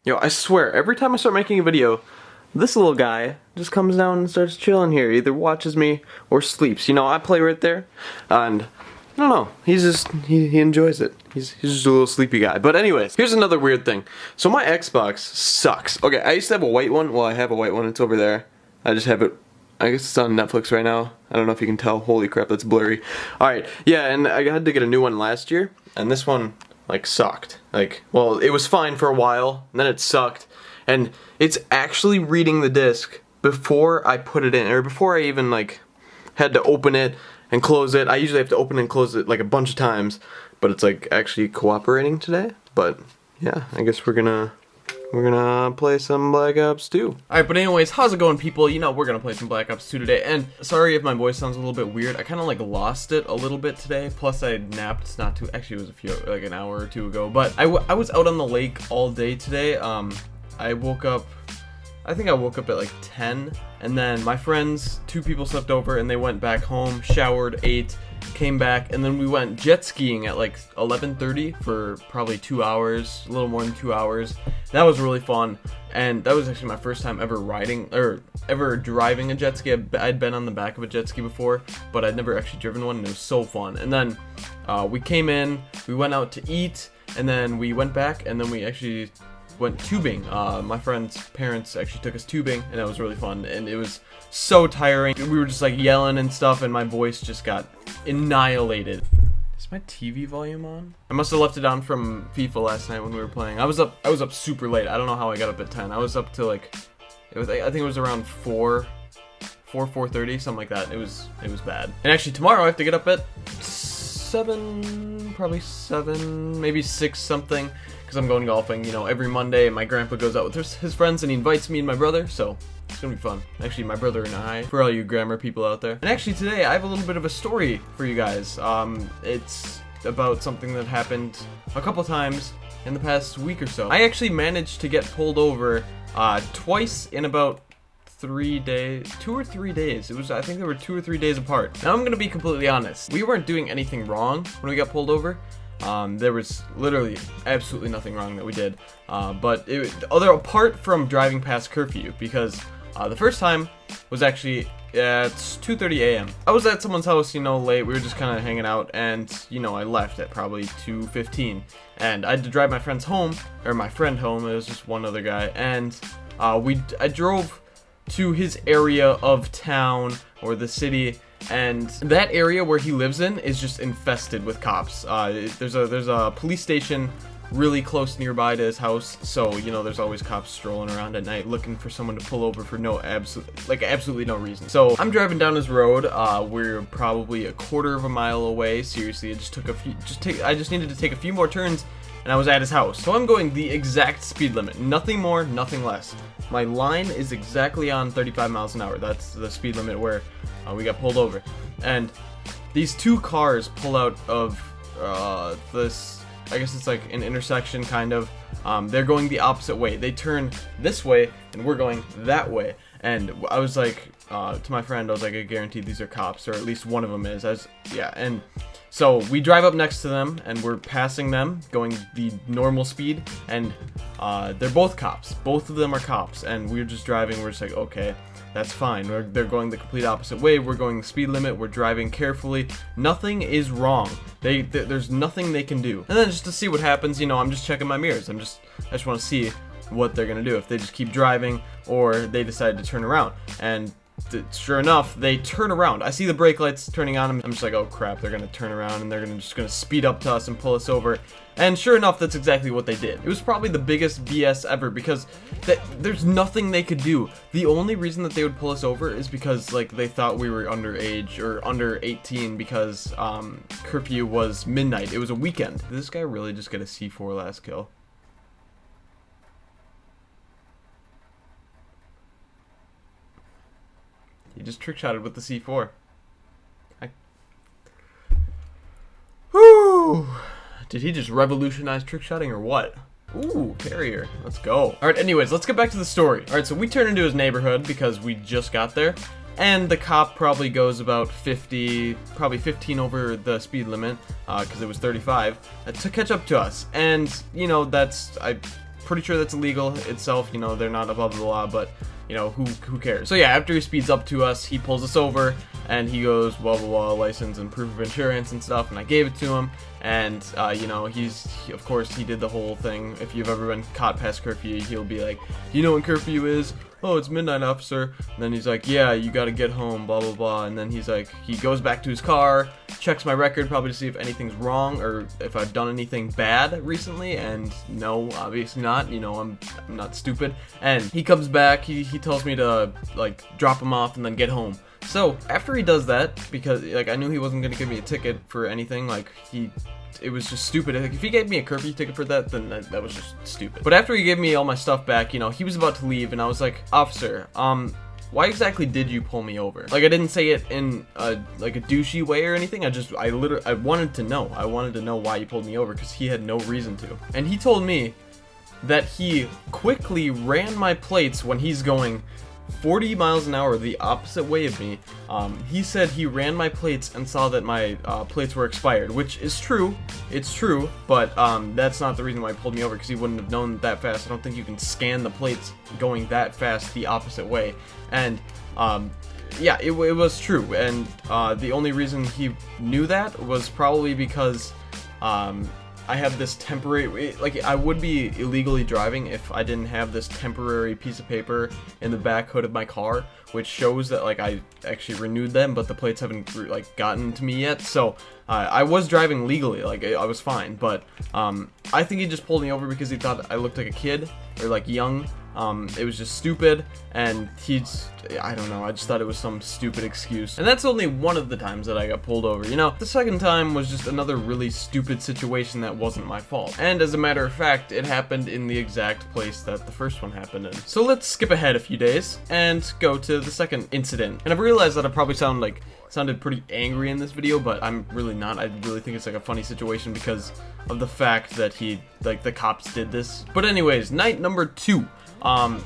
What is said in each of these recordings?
Yo, I swear, every time I start making a video, this little guy just comes down and starts chilling here. Either watches me or sleeps. You know, I play right there, and I don't know. He's just, he enjoys it. He's just a little sleepy guy. But anyways, here's another weird thing. So my Xbox sucks. Okay, I used to have a white one. Well, I have a white one. It's over there. I just have it. I guess it's on Netflix right now. I don't know if you can tell. Holy crap, that's blurry. Alright, yeah, and I had to get a new one last year, and this one, like, sucked. Like, well, it was fine for a while, and then it sucked, and it's actually reading the disc before I put it in, or before I even, like, had to open it and close it. I usually have to open and close it, like, a bunch of times, but it's, like, actually cooperating today. But, yeah, I guess we're gonna play some Black Ops 2. Alright, but anyways, how's it going, people? You know, we're gonna play some Black Ops 2 today, and sorry if my voice sounds a little bit weird. I kind of, like, lost it a little bit today, plus I napped not too, actually it was like an hour or two ago, but I was out on the lake all day today. I woke up, I think I woke up at like 10, and then my friends, 2 people slept over, and they went back home, showered, ate, came back, and then we went jet skiing at like 11:30 for probably 2 hours, a little more than 2 hours. That was really fun, and that was actually my first time ever riding, or ever driving a jet ski. I'd been on the back of a jet ski before, but I'd never actually driven one, and it was so fun. And then we came in, we went out to eat, and then we went back, and then we actually went tubing. My friend's parents actually took us tubing, and that was really fun, and it was so tiring. We were just like yelling and stuff, and my voice just got annihilated. Is my TV volume on? I must have left it on from FIFA last night when we were playing. I was up super late. I don't know how I got up at 10. I was up till like, I think it was around 4:30, something like that. It was bad. And actually tomorrow I have to get up at 7, probably 7, maybe 6 something, because I'm going golfing. You know, every Monday my grandpa goes out with his friends and he invites me and my brother, so it's gonna be fun. Actually, my brother and I, for all you grammar people out there. And actually today I have a little bit of a story for you guys. It's about something that happened a couple times in the past week or so. I actually managed to get pulled over twice in about 3 days, 2 or 3 days. I think they were 2 or 3 days apart. Now I'm gonna be completely honest. We weren't doing anything wrong when we got pulled over. There was literally absolutely nothing wrong that we did. But apart from driving past curfew, because the first time was actually at 2:30 a.m. I was at someone's house, you know, late. We were just kind of hanging out, and you know, I left at probably 2:15, and I had to drive my friend home. It was just one other guy, and I drove to his area of town or the city, and that area where he lives in is just infested with cops. There's a police station really close nearby to his house, so you know, there's always cops strolling around at night looking for someone to pull over for absolutely no reason. So I'm driving down his road. We're probably a quarter of a mile away. Seriously, I just needed to take a few more turns, and I was at his house. So I'm going the exact speed limit, nothing more, nothing less. My line is exactly on 35 miles an hour. That's the speed limit where we got pulled over. And these 2 cars pull out of this, I guess it's like an intersection kind of. They're going the opposite way. They turn this way, and we're going that way. And I was like, to my friend, I was like, I guarantee these are cops, or at least one of them is. And so we drive up next to them, and we're passing them, going the normal speed, and they're both cops. Both of them are cops, and we're just driving. We're just like, okay, that's fine. They're going the complete opposite way. We're going the speed limit. We're driving carefully. Nothing is wrong. There's nothing they can do. And then just to see what happens, you know, I'm just checking my mirrors. I just want to see what they're gonna do, if they just keep driving or they decide to turn around. And sure enough, they turn around. I see the brake lights turning on. I'm just like, oh crap, they're gonna turn around and they're just gonna speed up to us and pull us over. And sure enough, that's exactly what they did. It was probably the biggest BS ever, because there's nothing they could do. The only reason that they would pull us over is because like they thought we were underage or under 18, because curfew was midnight. It was a weekend. Did this guy really just get a C4 last kill? He just trickshotted with the C4. Whoo! Did he just revolutionize trickshotting or what? Ooh, carrier. Let's go. Alright, anyways, let's get back to the story. Alright, so we turn into his neighborhood because we just got there. And the cop probably goes about 50, probably 15 over the speed limit, because it was 35, to catch up to us. And, you know, that's pretty sure that's illegal itself. You know, they're not above the law, but you know, who cares? So yeah, after he speeds up to us, he pulls us over and he goes, blah blah blah, license and proof of insurance and stuff, and I gave it to him. And you know, of course he did the whole thing. If you've ever been caught past curfew, he'll be like, do you know when curfew is? Oh, it's midnight, officer. And then he's like, yeah, you gotta get home, blah blah blah. And then he's like, he goes back to his car, checks my record probably to see if anything's wrong or if I've done anything bad recently, and no, obviously not. You know, I'm not stupid. And he comes back, he tells me to like drop him off and then get home. So after he does that, because like I knew he wasn't gonna give me a ticket for anything, like it was just stupid. Like, if he gave me a curfew ticket for that, then that was just stupid. But after he gave me all my stuff back, you know, he was about to leave, and I was like, officer, why exactly did you pull me over? Like, I didn't say it in like a douchey way or anything. I wanted to know. I wanted to know why you pulled me over, because he had no reason to. And he told me that he quickly ran my plates when he's going 40 miles an hour the opposite way of me. He said he ran my plates and saw that my plates were expired, which is true. It's true, but that's not the reason why he pulled me over, because he wouldn't have known that fast. I don't think you can scan the plates going that fast the opposite way. And yeah, it was true. And the only reason he knew that was probably because I have this temporary, like, I would be illegally driving if I didn't have this temporary piece of paper in the back hood of my car, which shows that, like, I actually renewed them, but the plates haven't, like, gotten to me yet. So I was driving legally, like, I was fine, but I think he just pulled me over because he thought I looked like a kid, or like young. It was just stupid, and I don't know, I just thought it was some stupid excuse. And that's only one of the times that I got pulled over, you know? The second time was just another really stupid situation that wasn't my fault. And as a matter of fact, it happened in the exact place that the first one happened in. So let's skip ahead a few days and go to the second incident. And I've realized that I probably sounded pretty angry in this video, but I'm really not. I really think it's like a funny situation because of the fact that the cops did this. But anyways, night number 2.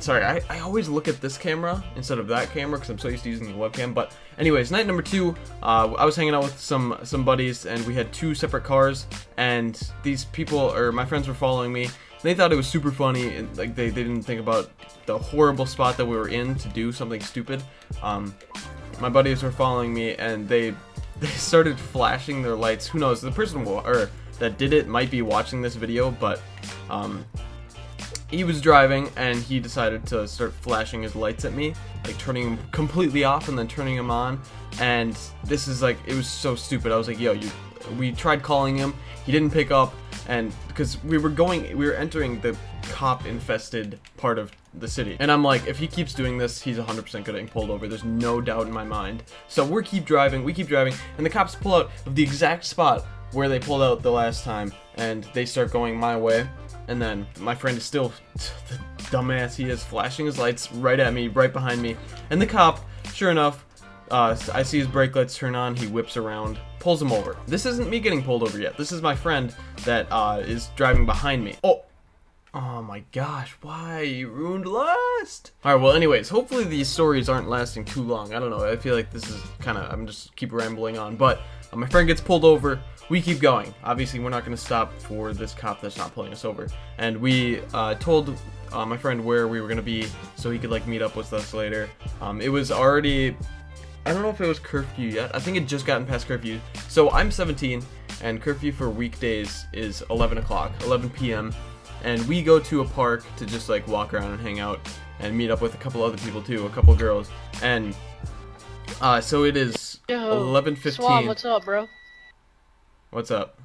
Sorry, I always look at this camera instead of that camera because I'm so used to using the webcam. But anyways, night number 2, I was hanging out with some buddies, and we had 2 separate cars, and these people, or my friends, were following me. They thought it was super funny, and like they didn't think about the horrible spot that we were in to do something stupid. My buddies were following me, and they started flashing their lights. Who knows? The person that did it might be watching this video, but he was driving and he decided to start flashing his lights at me, like turning them completely off and then turning them on. And this is like, it was so stupid. I was like, yo, we tried calling him, he didn't pick up, and because we were entering the cop infested part of the city, and I'm like, if he keeps doing this, he's 100% getting pulled over. There's no doubt in my mind. So we keep driving, and the cops pull out of the exact spot where they pulled out the last time, and they start going my way. And then my friend is still, the dumbass he is, flashing his lights right at me, right behind me. And the cop, sure enough, I see his brake lights turn on, he whips around, pulls him over. This isn't me getting pulled over yet. This is my friend that is driving behind me. Oh my gosh, why? You ruined last! Alright, well anyways, hopefully these stories aren't lasting too long. I don't know, I feel like this is I'm just keep rambling on. But my friend gets pulled over. We keep going. Obviously, we're not going to stop for this cop that's not pulling us over. And we told my friend where we were going to be so he could like meet up with us later. It was already, I don't know if it was curfew yet. I think it just gotten past curfew. So I'm 17, and curfew for weekdays is 11 o'clock, 11 p.m. And we go to a park to just like walk around and hang out and meet up with a couple other people too, a couple girls. And so it is 11:15. Swan, what's up, bro? What's up?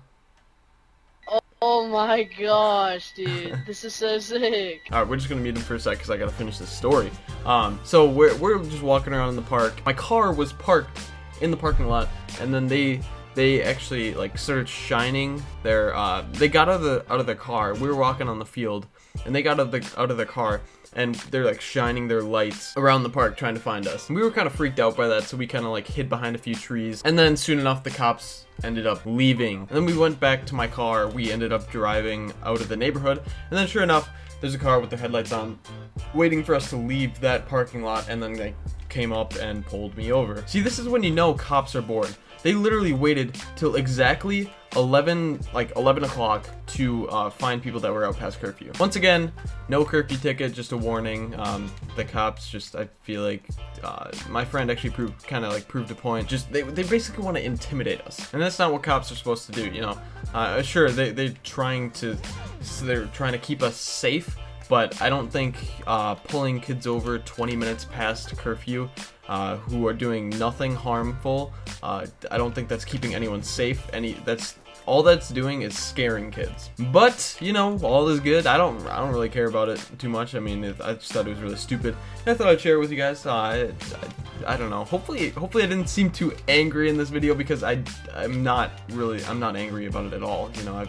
Oh my gosh, dude. This is so sick. Alright, we're just gonna meet him for a sec because I gotta finish this story. So we're just walking around in the park. My car was parked in the parking lot, and then they actually like started shining their they got out of their car. We were walking on the field, and they got out of their car, and they're like shining their lights around the park trying to find us. And we were kind of freaked out by that, so we kind of like hid behind a few trees. And then soon enough, the cops ended up leaving. And then we went back to my car. We ended up driving out of the neighborhood. And then sure enough, there's a car with the headlights on waiting for us to leave that parking lot, and then they came up and pulled me over. See, this is when you know cops are bored. They literally waited till exactly 11 o'clock to find people that were out past curfew. Once again, no curfew ticket, just a warning. The cops just, I feel like, my friend actually proved a point. Just they basically want to intimidate us, and that's not what cops are supposed to do. You know, sure they're trying to keep us safe, but I don't think pulling kids over 20 minutes past curfew who are doing nothing harmful, I don't think that's keeping anyone safe. All that's doing is scaring kids. But, you know, all is good. I don't really care about it too much. I mean, I just thought it was really stupid. I thought I'd share it with you guys. I don't know. Hopefully I didn't seem too angry in this video, because I'm not angry about it at all. You know,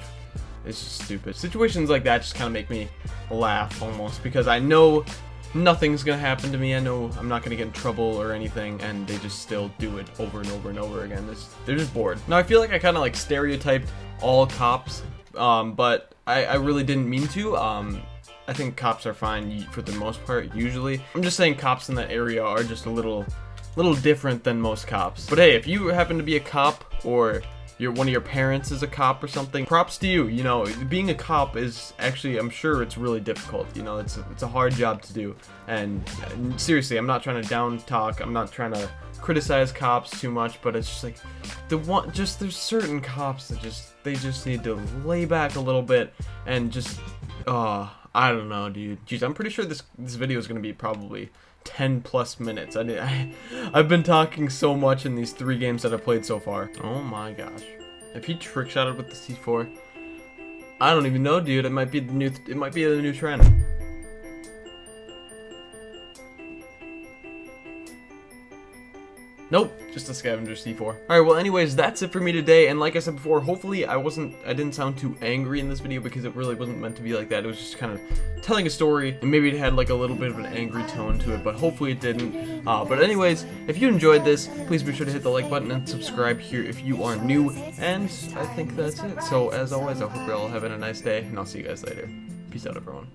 it's just stupid. Situations like that just kind of make me laugh almost, because I know nothing's gonna happen to me. I know I'm not gonna get in trouble or anything, and they just still do it over and over and over again. They're just bored. Now, I feel like I kind of like stereotyped all cops, but I really didn't mean to. I think cops are fine for the most part, usually. I'm just saying cops in that area are just a little different than most cops. But hey, if you happen to be a cop, or one of your parents is a cop or something, props to you. You know, being a cop is actually, I'm sure it's really difficult. You know, it's a hard job to do. And seriously, I'm not trying to down talk. I'm not trying to criticize cops too much, but it's just like there's certain cops that they just need to lay back a little bit and just I don't know, dude. Jeez, I'm pretty sure this video is gonna be probably 10 plus minutes. I've been talking so much in these 3 games that I've played so far. Oh my gosh. If he trickshotted with the C4, I don't even know, dude. It might be the new trend. Nope, just a scavenger C4. Alright, well anyways, that's it for me today, and like I said before, hopefully I didn't sound too angry in this video, because it really wasn't meant to be like that. It was just kind of telling a story, and maybe it had like a little bit of an angry tone to it, but hopefully it didn't. But anyways, if you enjoyed this, please be sure to hit the like button and subscribe here if you are new, and I think that's it. So as always, I hope you're all having a nice day, and I'll see you guys later. Peace out, everyone.